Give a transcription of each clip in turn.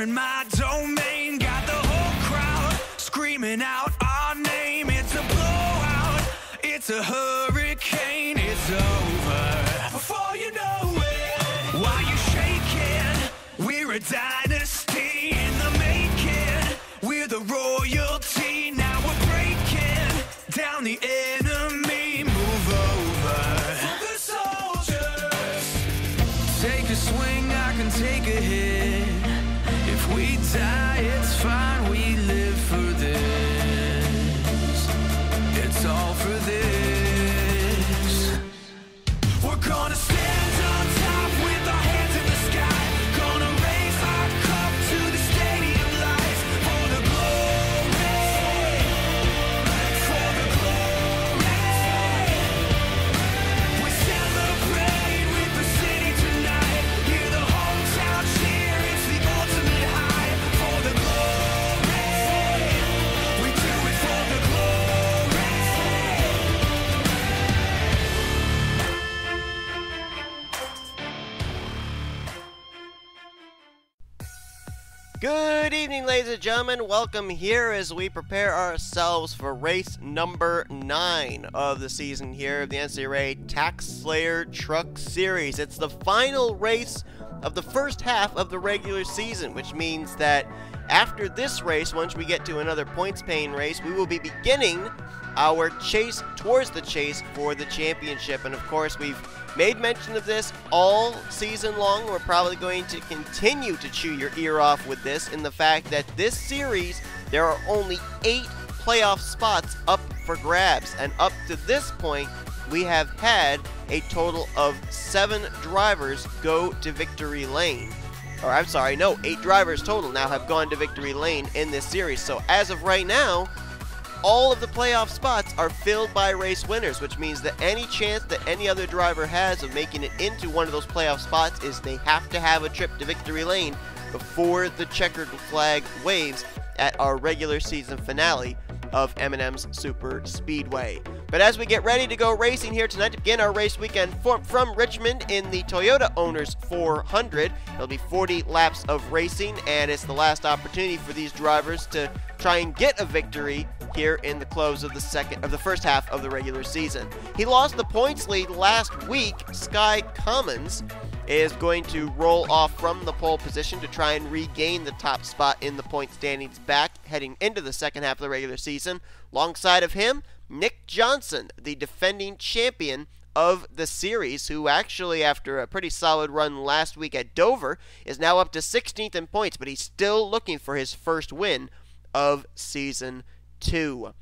in my domain, got the whole crowd screaming out our name. It's a blowout, it's a hurricane, it's over before you know it. While you shaking, we're a dynasty in the making. We're the royalty, now we're breaking down the enemy. Move over for the soldiers. Take a swing, I can take a hit. If we die, it's fine, we live for this. It's all for this. We're gonna stand on top with our hands in the sky. Gonna raise our cup to the stadium lights. For the glory, for the glory. We celebrate with the city tonight. Hear the hometown cheer, it's the ultimate high. For the glory, we do it for the glory. Good evening, ladies and gentlemen. Welcome here as we prepare ourselves for race number 9 of the season here of the NCRA TaxSlayer Truck Series. It's the final race of the first half of the regular season, which means that after this race, once we get to another points-paying race, we will be beginning our chase towards the chase for the championship. And of course, we've made mention of this all season long. We're probably going to continue to chew your ear off with this, in the fact that this series, there are only 8 playoff spots up for grabs. And up to this point, we have had a total of 7 drivers go to victory lane. Or I'm sorry, no, 8 drivers total now have gone to victory lane in this series. So as of right now, all of the playoff spots are filled by race winners, which means that any chance that any other driver has of making it into one of those playoff spots is they have to have a trip to victory lane before the checkered flag waves at our regular season finale of M&M's Super Speedway. But as we get ready to go racing here tonight to begin our race weekend from Richmond in the Toyota Owners 400, it'll be 40 laps of racing, and it's the last opportunity for these drivers to try and get a victory here in the close of the first half of the regular season. He lost the points lead last week. Sky Commons is going to roll off from the pole position to try and regain the top spot in the point standings back heading into the second half of the regular season. Alongside of him, Nick Johnson, the defending champion of the series, who actually, after a pretty solid run last week at Dover, is now up to 16th in points, but he's still looking for his first win of season 2.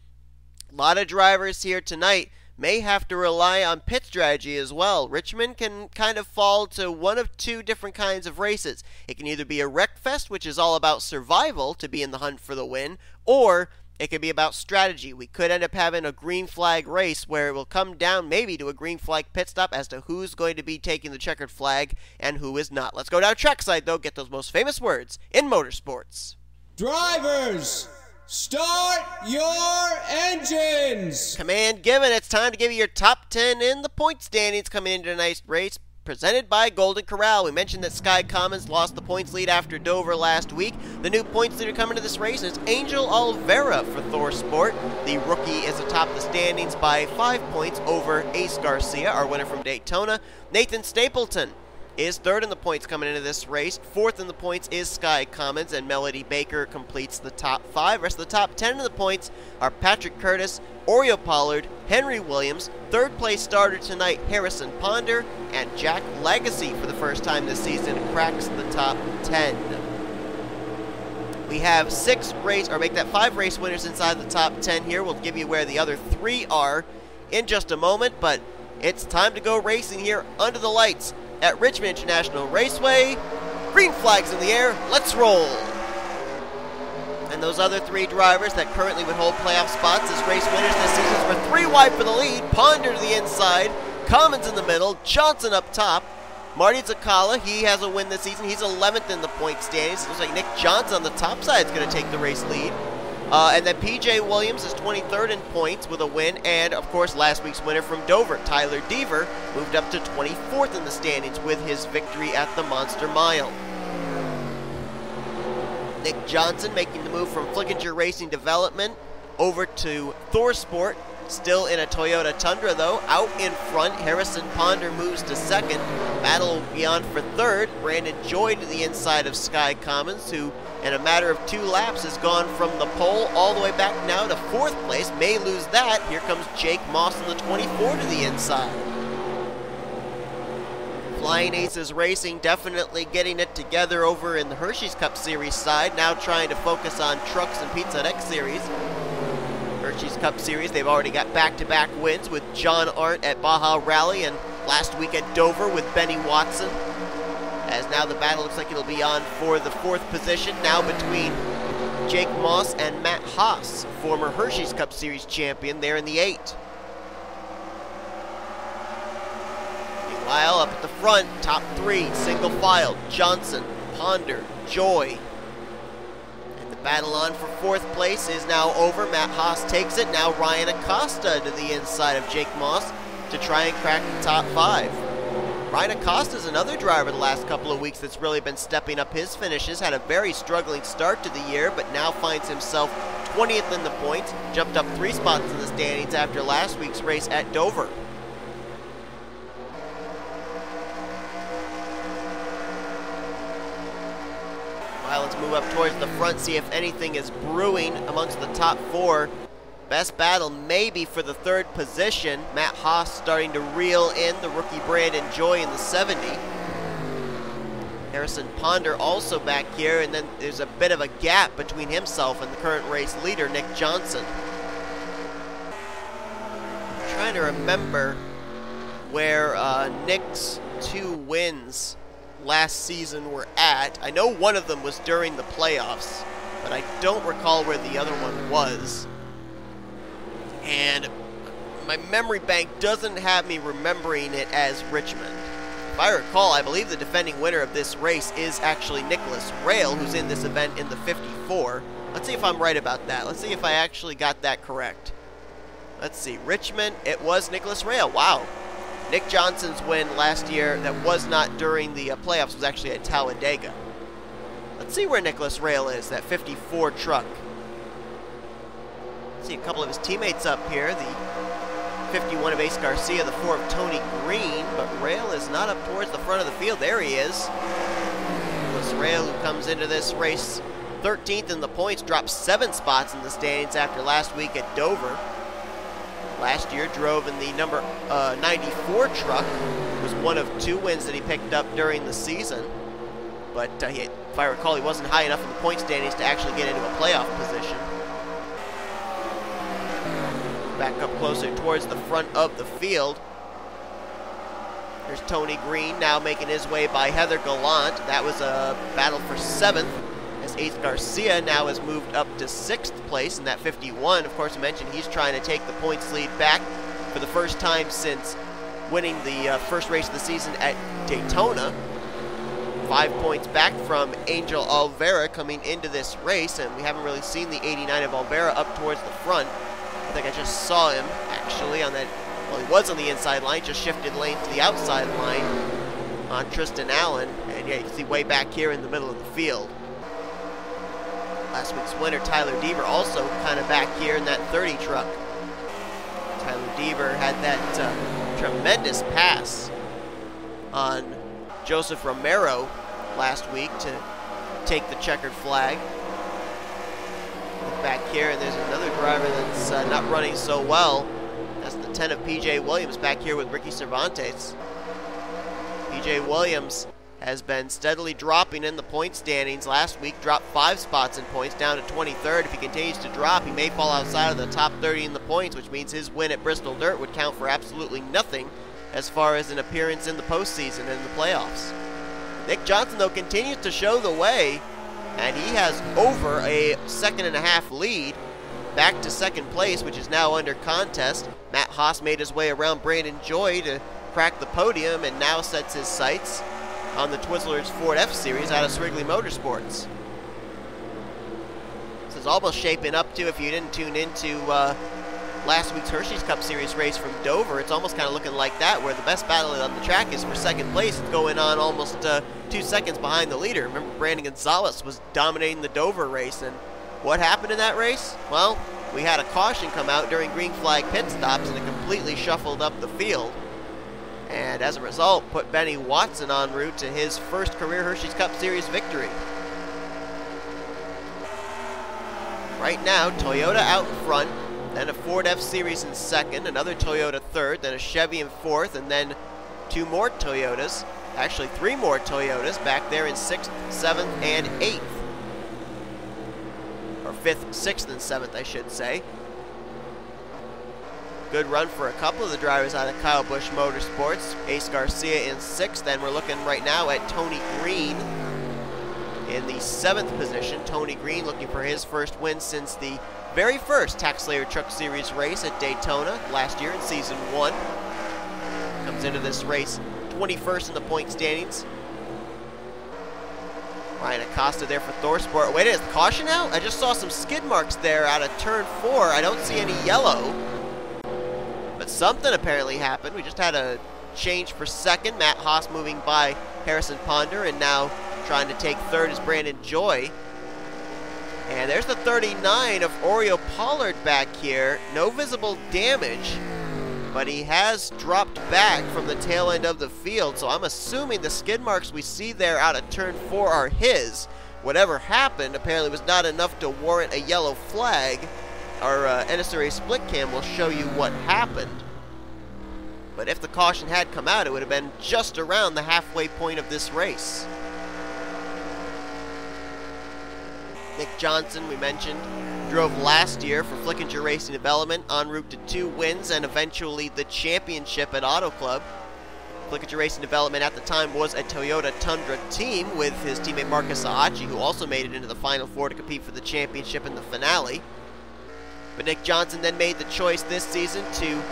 A lot of drivers here tonight may have to rely on pit strategy as well. Richmond can kind of fall to one of 2 different kinds of races. It can either be a wreckfest, which is all about survival to be in the hunt for the win, or it could be about strategy. We could end up having a green flag race where it will come down maybe to a green flag pit stop as to who's going to be taking the checkered flag and who is not. Let's go down trackside, though, get those most famous words in motorsports. Drivers, start your engines! Command given. It's time to give you your top 10 in the point standings coming into tonight's race, presented by Golden Corral. We mentioned that Sky Commons lost the points lead after Dover last week. The new points leader coming to this race is Angel Olvera for Thor Sport. The rookie is atop the standings by 5 points over H Garcia, our winner from Daytona. Nathan Stapleton is 3rd in the points coming into this race. 4th in the points is Sky Commons, and Melody Baker completes the top 5. Rest of the top 10 in the points are Patrick Curtis, Oreo Pollard, Henry Williams, 3rd place starter tonight Harrison Ponder, and Jack Legacy for the first time this season cracks the top 10. We have 5 race winners inside the top 10 here. We'll give you where the other 3 are in just a moment, but it's time to go racing here under the lights at Richmond International Raceway. Green flags in the air, let's roll! And those other 3 drivers that currently would hold playoff spots as race winners this season were 3 wide for the lead. Ponder to the inside, Commons in the middle, Johnson up top. M Czekala, he has a win this season. He's 11th in the point standings. It looks like Nick Johnson on the top side is going to take the race lead. And then P.J. Williams is 23rd in points with a win. And, of course, last week's winner from Dover, Tyler Deaver, moved up to 24th in the standings with his victory at the Monster Mile. Nick Johnson making the move from Flickinger Racing Development over to Thorsport. Still in a Toyota Tundra though. Out in front, Harrison Ponder moves to second. Battle will be on for third. Brandon Joy to the inside of Sky Commons, who in a matter of 2 laps has gone from the pole all the way back now to 4th place. May lose that. Here comes Jake Moss in the 24 to the inside. Flying Aces Racing definitely getting it together over in the Hershey's Cup Series side. Now trying to focus on trucks and Pizza X Series. Hershey's Cup Series, they've already got back-to-back wins with John Arndt at Baja Rally and last week at Dover with Benny Watson. As now the battle looks like it'll be on for the 4th position, now between Jake Moss and Matt Haas, former Hershey's Cup Series champion, there in the 8. Meanwhile, up at the front, top 3, single file, Johnson, Ponder, Joy. Battle on for 4th place is now over. Matt Haas takes it. Now Ryan Acosta to the inside of Jake Moss to try and crack the top 5. Ryan Acosta is another driver the last couple of weeks that's really been stepping up his finishes. Had a very struggling start to the year, but now finds himself 20th in the points. Jumped up 3 spots in the standings after last week's race at Dover. Let's move up towards the front, see if anything is brewing amongst the top 4. Best battle maybe for the 3rd position. Matt Haas starting to reel in the rookie Brandon Joy in the 70. Harrison Ponder also back here, and then there's a bit of a gap between himself and the current race leader, Nick Johnson. I'm trying to remember where Nick's 2 wins last season were at. I know one of them was during the playoffs, but I don't recall where the other one was. And my memory bank doesn't have me remembering it as Richmond. If I recall, I believe the defending winner of this race is actually Nicholas Raill, who's in this event in the 54. Let's see if I'm right about that. Let's see if I actually got that correct. Let's see, Richmond, it was Nicholas Raill. Wow. Nick Johnson's win last year that was not during the playoffs was actually at Talladega. Let's see where Nicholas Raill is, that 54 truck. See a couple of his teammates up here. The 51 of H Garcia, the 4 of Tony Green, but Raill is not up towards the front of the field. There he is. Nicholas Raill, who comes into this race 13th in the points, drops 7 spots in the standings after last week at Dover. Last year drove in the number 94 truck. It was one of 2 wins that he picked up during the season. But if I recall, he wasn't high enough in the point standings to actually get into a playoff position. Back up closer towards the front of the field. There's Tony Green now making his way by Heather Gallant. That was a battle for 7th. As H Garcia now has moved up to 6th place in that 51. Of course, I mentioned he's trying to take the points lead back for the first time since winning the first race of the season at Daytona. 5 points back from Angel Alvera coming into this race, and we haven't really seen the 89 of Alvera up towards the front. I think I just saw him actually on that, well, he was on the inside line, just shifted lane to the outside line on Tristan Allen, and yeah, you can see way back here in the middle of the field. Last week's winner, Tyler Deaver, also kind of back here in that 30 truck. Tyler Deaver had that tremendous pass on Joseph Romero last week to take the checkered flag. Look back here, and there's another driver that's not running so well. That's the 10 of PJ Williams back here with Ricky Cervantes. PJ Williams has been steadily dropping in the point standings. Last week dropped 5 spots in points, down to 23rd. If he continues to drop, he may fall outside of the top 30 in the points, which means his win at Bristol Dirt would count for absolutely nothing as far as an appearance in the postseason and in the playoffs. Nick Johnson, though, continues to show the way, and he has over a 2.5 lead, back to 2nd place, which is now under contest. Matt Haas made his way around Brandon Joy to crack the podium and now sets his sights on the Twizzlers Ford F Series out of Swigley Motorsports. This is almost shaping up to, if you didn't tune into last week's Hershey's Cup Series race from Dover. It's almost kind of looking like that, where the best battle on the track is for second place. It's going on almost 2 seconds behind the leader. Remember, Brandon Gonzalez was dominating the Dover race, and what happened in that race? Well, we had a caution come out during green flag pit stops, and it completely shuffled up the field. And as a result, put Benny Watson en route to his first career Hershey's Cup Series victory. Right now, Toyota out in front, then a Ford F-Series in second, another Toyota third, then a Chevy in fourth, and then 2 more Toyotas, actually 3 more Toyotas back there in 6th, 7th, and 8th. Or 5th, 6th, and 7th, I should say. Good run for a couple of the drivers out of Kyle Busch Motorsports. H Garcia in 6th, and we're looking right now at Tony Green in the 7th position. Tony Green looking for his first win since the very first TaxSlayer Truck Series race at Daytona last year in Season 1. Comes into this race 21st in the point standings. Ryan Acosta there for ThorSport. Wait, is the caution out? I just saw some skid marks there out of turn 4. I don't see any yellow. But something apparently happened. We just had a change for second. Matt Haas moving by Harrison Ponder, and now trying to take third is Brandon Joy. And there's the 39 of Oriole Pollard back here. No visible damage, but he has dropped back from the tail end of the field, so I'm assuming the skid marks we see there out of turn 4 are his. Whatever happened apparently was not enough to warrant a yellow flag. Our NSCRA split cam will show you what happened. But if the caution had come out, it would have been just around the halfway point of this race. Nick Johnson, we mentioned, drove last year for Flickinger Racing Development, en route to 2 wins and eventually the championship at Auto Club. Flickinger Racing Development at the time was a Toyota Tundra team with his teammate Marcus Aachi, who also made it into the Final Four to compete for the championship in the finale. But Nick Johnson then made the choice this season to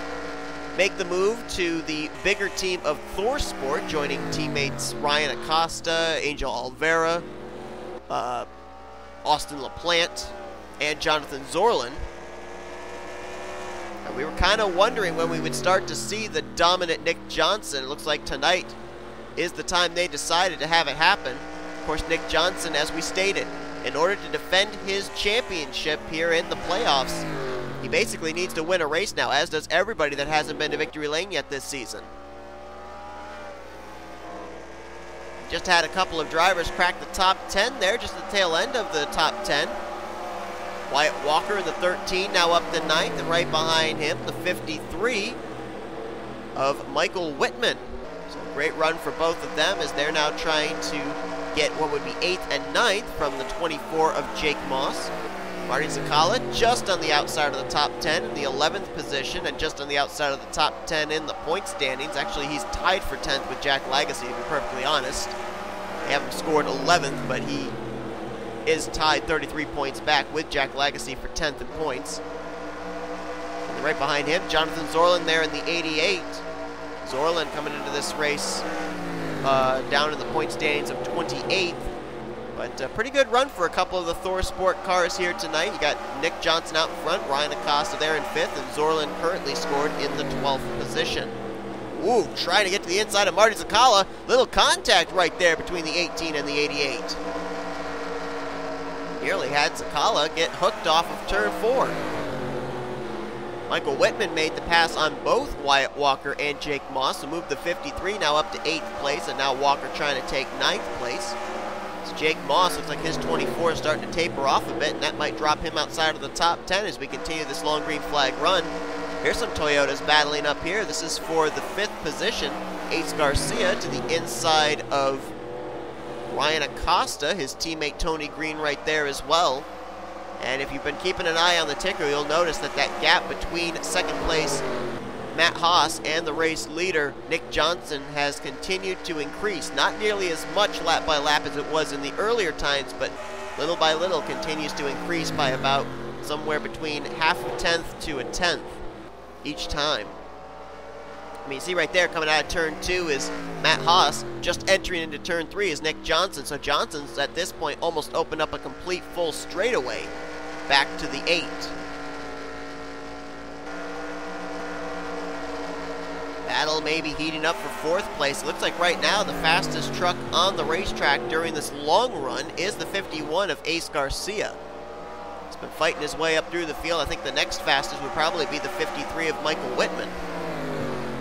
make the move to the bigger team of ThorSport, joining teammates Ryan Acosta, Angel Olvera, Austin LaPlante, and Jonathan Zoerlein. And we were kind of wondering when we would start to see the dominant Nick Johnson. It looks like tonight is the time they decided to have it happen. Of course, Nick Johnson, as we stated, in order to defend his championship here in the playoffs, he basically needs to win a race now, as does everybody that hasn't been to victory lane yet this season. Just had a couple of drivers crack the top 10 there, just the tail end of the top 10. Wyatt Walker in the 13, now up to 9th, and right behind him, the 53 of Michael Whitman. So great run for both of them as they're now trying to get what would be 8th and 9th from the 24 of Jake Moss. Marty Czekala just on the outside of the top 10 in the 11th position, and just on the outside of the top 10 in the point standings. Actually, he's tied for 10th with Jack Lagacy, to be perfectly honest. They haven't scored 11th, but he is tied 33 points back with Jack Lagacy for 10th in points. And right behind him, Jonathan Zoerlein there in the 88. Zoerlein coming into this race down in the point standings of 28th. But a pretty good run for a couple of the ThorSport cars here tonight. You got Nick Johnson out in front, Ryan Acosta there in 5th, and Zoerlein currently scored in the 12th position. Ooh, trying to get to the inside of Marty Czekala. Little contact right there between the 18 and the 88. Nearly had Czekala get hooked off of turn 4. Michael Whitman made the pass on both Wyatt Walker and Jake Moss, so moved the 53 now up to 8th place, and now Walker trying to take 9th place. So Jake Moss looks like his 24 is starting to taper off a bit, and that might drop him outside of the top 10 as we continue this long green flag run. Here's some Toyotas battling up here. This is for the 5th position. H Garcia to the inside of Ryan Acosta, his teammate Tony Green right there as well. And if you've been keeping an eye on the ticker, you'll notice that that gap between second place Matt Haas and the race leader Nick Johnson has continued to increase. Not nearly as much lap by lap as it was in the earlier times, but little by little continues to increase by about somewhere between half a tenth to a tenth each time. I mean, you see right there coming out of turn 2 is Matt Haas. Just entering into turn 3 is Nick Johnson. So Johnson's at this point almost opened up a complete full straightaway back to the 8. Battle maybe heating up for fourth place. It looks like right now the fastest truck on the racetrack during this long run is the 51 of H Garcia. He's been fighting his way up through the field. I think the next fastest would probably be the 53 of Michael Whitman.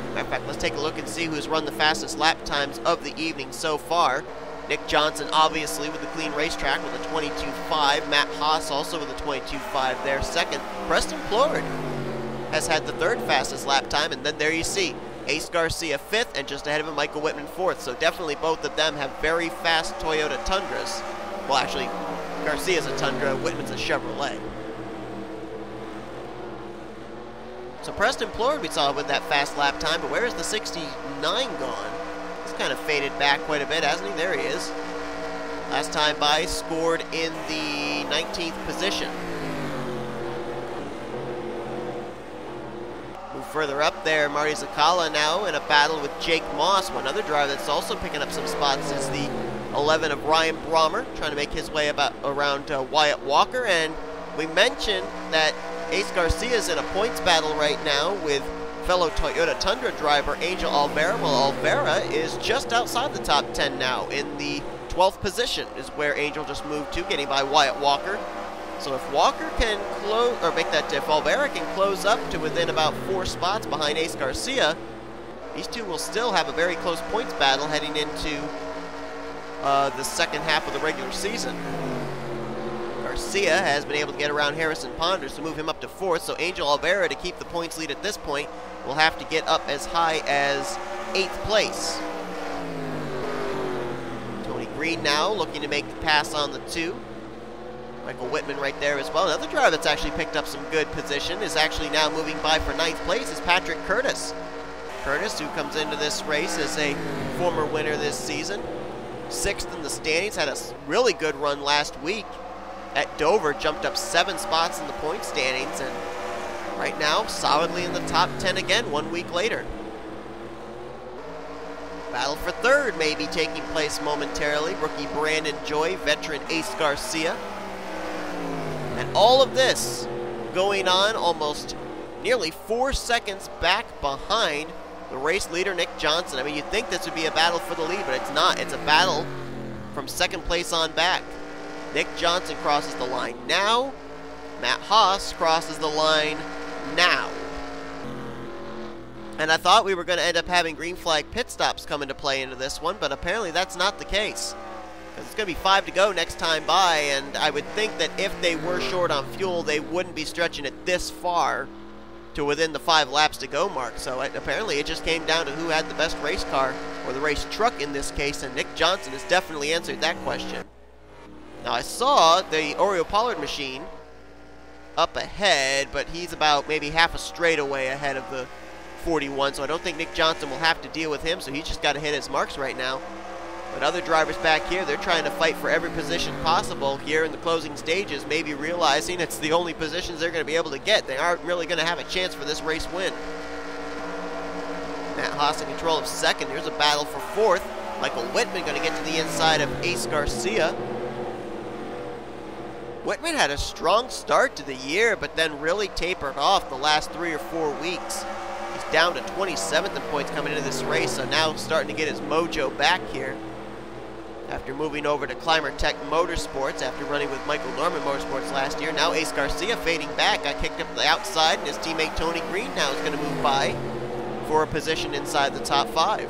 Matter of fact, let's take a look and see who's run the fastest lap times of the evening so far. Nick Johnson, obviously, with the clean racetrack with a 22.5. Matt Haas also with a 22.5 there. Second, Preston Plourd has had the third fastest lap time, and then there you see H Garcia fifth, and just ahead of him, Michael Whitman fourth. So definitely both of them have very fast Toyota Tundras. Well, actually, Garcia's a Tundra, Whitman's a Chevrolet. So Preston Plourd we saw with that fast lap time, but where is the 69 gone? He's kind of faded back quite a bit, hasn't he? There he is. Last time by, scored in the 19th position. Move further up there, M Czekala now in a battle with Jake Moss. One other driver that's also picking up some spots is the 11 of R Brommer, trying to make his way around Wyatt Walker. And we mentioned that H Garcia's in a points battle right now with fellow Toyota Tundra driver Angel Alvera. Well, Alvera is just outside the top 10 now. In the 12th position is where Angel just moved to, getting by Wyatt Walker. So if Walker can close, or make that, if Alvera can close up to within about 4 spots behind H Garcia, these two will still have a very close points battle heading into the second half of the regular season. Garcia has been able to get around Harrison Ponders to move him up to 4th, so Angel Alvera, to keep the points lead at this point, will have to get up as high as 8th place. Tony Green now looking to make the pass on the 2. Michael Whitman right there as well. Another driver that's actually picked up some good position is actually now moving by for 9th place is Patrick Curtis. Curtis, who comes into this race as a former winner this season. 6th in the standings, had a really good run last week at Dover, jumped up 7 spots in the point standings, and right now solidly in the top 10 again 1 week later. Battle for 3rd may be taking place momentarily. Rookie Brandon Joy, veteran H Garcia. And all of this going on almost nearly 4 seconds back behind the race leader, Nick Johnson. I mean, you'd think this would be a battle for the lead, but it's not. It's a battle from 2nd place on back. Nick Johnson crosses the line now. Matt Haas crosses the line now. And I thought we were going to end up having green flag pit stops come into play into this one, but apparently that's not the case. Because it's going to be 5 to go next time by, and I would think that if they were short on fuel, they wouldn't be stretching it this far to within the 5 laps to go mark. So apparently it just came down to who had the best race car, or the race truck in this case, and Nick Johnson has definitely answered that question. Now I saw the Oriole Pollard machine up ahead, but he's about maybe half a straightaway ahead of the 41, so I don't think Nick Johnson will have to deal with him, so he's just got to hit his marks right now. But other drivers back here, they're trying to fight for every position possible here in the closing stages, maybe realizing it's the only positions they're going to be able to get. They aren't really going to have a chance for this race win. Matt Haas in control of 2nd. Here's a battle for 4th. Michael Whitman going to get to the inside of H Garcia. Whitman had a strong start to the year, but then really tapered off the last 3 or 4 weeks. He's down to 27th in points coming into this race, so now starting to get his mojo back here. After moving over to Climber Tech Motorsports, after running with Michael Norman Motorsports last year, now H Garcia fading back, got kicked up to the outside, and his teammate Tony Green now is going to move by for a position inside the top 5.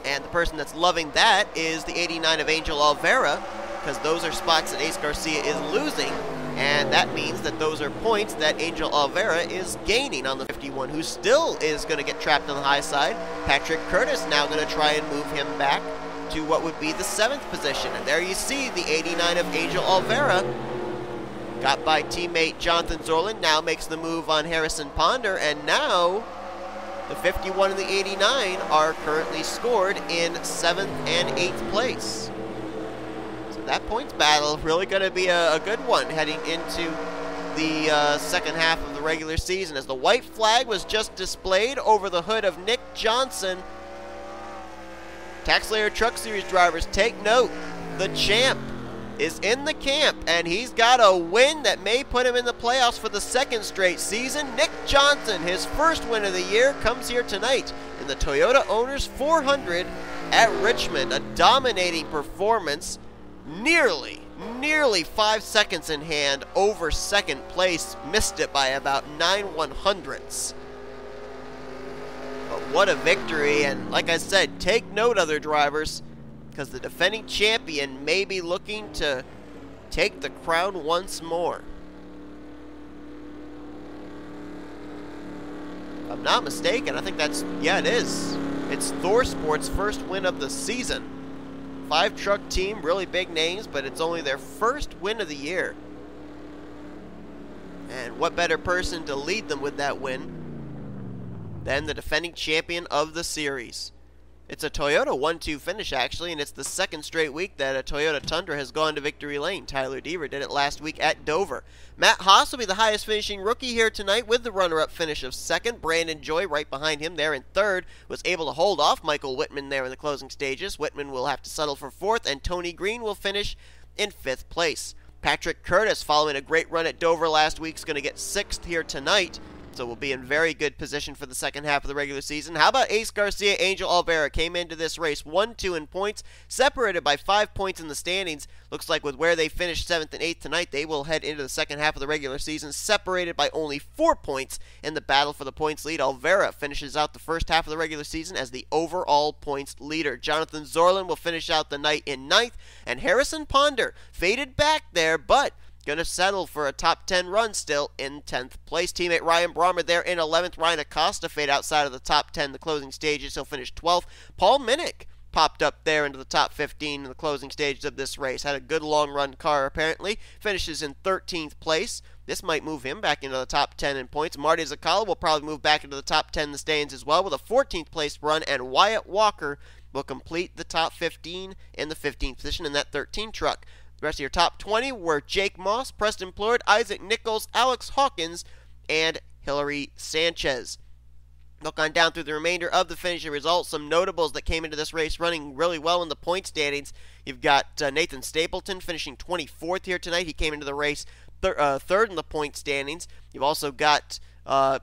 And the person that's loving that is the 89 of Angel Alvera, because those are spots that H Garcia is losing, and that means that those are points that Angel Alvera is gaining on the 51, who still is going to get trapped on the high side. Patrick Curtis now going to try and move him back to what would be the 7th position. And there you see the 89 of Angel Alvera, got by teammate Jonathan Zoerlein, now makes the move on Harrison Ponder, and now the 51 and the 89 are currently scored in 7th and 8th place. So that points battle really going to be a good one heading into the second half of the regular season, as the white flag was just displayed over the hood of Nick Johnson. TaxSlayer Truck Series drivers, take note. The champ is in the camp, and he's got a win that may put him in the playoffs for the second straight season. Nick Johnson, his first win of the year, comes here tonight in the Toyota Owners 400 at Richmond. A dominating performance, nearly 5 seconds in hand over second place. Missed it by about 9/100ths. But what a victory, and like I said, take note, other drivers, because the defending champion may be looking to take the crown once more. If I'm not mistaken, I think that's, yeah, it is. It's Thor Sports' first win of the season. 5-truck team, really big names, but it's only their first win of the year. And what better person to lead them with that win than the defending champion of the series? It's a Toyota 1-2 finish, actually, and it's the second straight week that a Toyota Tundra has gone to victory lane. Tyler Deaver did it last week at Dover. Matt Haas will be the highest finishing rookie here tonight with the runner-up finish of second. Brandon Joy right behind him there in third was able to hold off Michael Whitman there in the closing stages. Whitman will have to settle for fourth, and Tony Green will finish in fifth place. Patrick Curtis, following a great run at Dover last week, is going to get sixth here tonight. So we'll be in very good position for the second half of the regular season. How about H Garcia, Angel Alvera came into this race 1-2 in points, separated by 5 points in the standings. Looks like with where they finished 7th and 8th tonight, they will head into the second half of the regular season, separated by only 4 points in the battle for the points lead. Alvera finishes out the first half of the regular season as the overall points leader. Jonathan Zoerlein will finish out the night in 9th, and Harrison Ponder faded back there, but going to settle for a top 10 run still in 10th place. Teammate Ryan Brommer there in 11th. Ryan Acosta fade outside of the top 10 in the closing stages. He'll finish 12th. Paul Minnick popped up there into the top 15 in the closing stages of this race. Had a good long run car apparently. Finishes in 13th place. This might move him back into the top 10 in points. M Czekala will probably move back into the top 10 in the standings as well with a 14th place run, and Wyatt Walker will complete the top 15 in the 15th position in that 13 truck. The rest of your top 20 were Jake Moss, Preston Plourd, Isaac Nicholls, Alex Hawkins, and Hilary Sanchez. Look on down through the remainder of the finishing results. Some notables that came into this race running really well in the point standings. You've got Nathan Stapleton finishing 24th here tonight. He came into the race third in the point standings. You've also got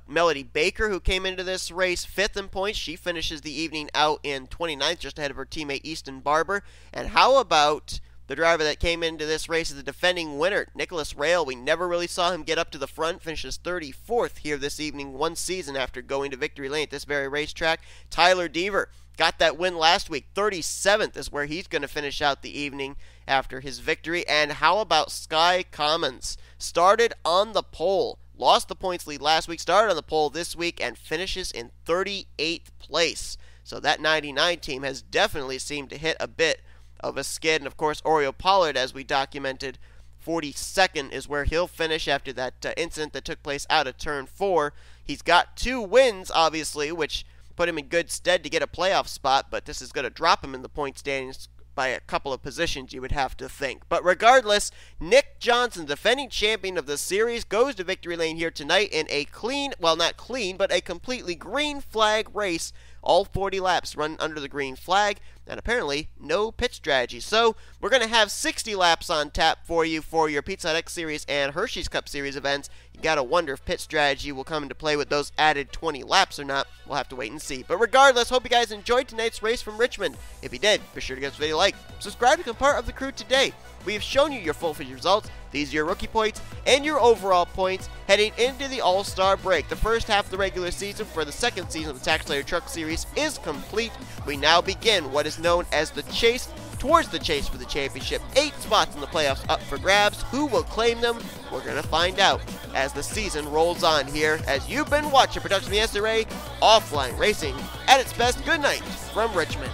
Melody Baker, who came into this race 5th in points. She finishes the evening out in 29th, just ahead of her teammate Easton Barber. And how about the driver that came into this race as the defending winner, Nicholas Raill? We never really saw him get up to the front. Finishes 34th here this evening, one season after going to victory lane at this very racetrack. Tyler Deaver got that win last week. 37th is where he's going to finish out the evening after his victory. And how about Sky Commons? Started on the pole, lost the points lead last week, started on the pole this week, and finishes in 38th place. So that 99 team has definitely seemed to hit a bit of a skid. And of course, Oriole Pollard, as we documented, 42nd is where he'll finish after that incident that took place out of turn 4. He's got 2 wins, obviously, which put him in good stead to get a playoff spot, but this is going to drop him in the point standings by a couple of positions, you would have to think. But regardless, Nick Johnson, defending champion of the series, goes to victory lane here tonight in a clean, well, not clean, but a completely green flag race. All 40 laps run under the green flag, and apparently no pit strategy. So we're going to have 60 laps on tap for you for your Pizza Hut X Series and Hershey's Cup Series events. You got to wonder if pit strategy will come into play with those added 20 laps or not. We'll have to wait and see. But regardless, hope you guys enjoyed tonight's race from Richmond. If you did, be sure to give this video a like. Subscribe to become part of the crew today. We have shown you your full finish results. These are your rookie points and your overall points heading into the All-Star break. The first half of the regular season for the second season of the TaxSlayer Truck Series is complete. We now begin what is known as the chase towards the chase for the championship. 8 spots in the playoffs up for grabs. Who will claim them? We're going to find out as the season rolls on here. As you've been watching production of the NNSCRA Offline Racing at its best. Good night from Richmond.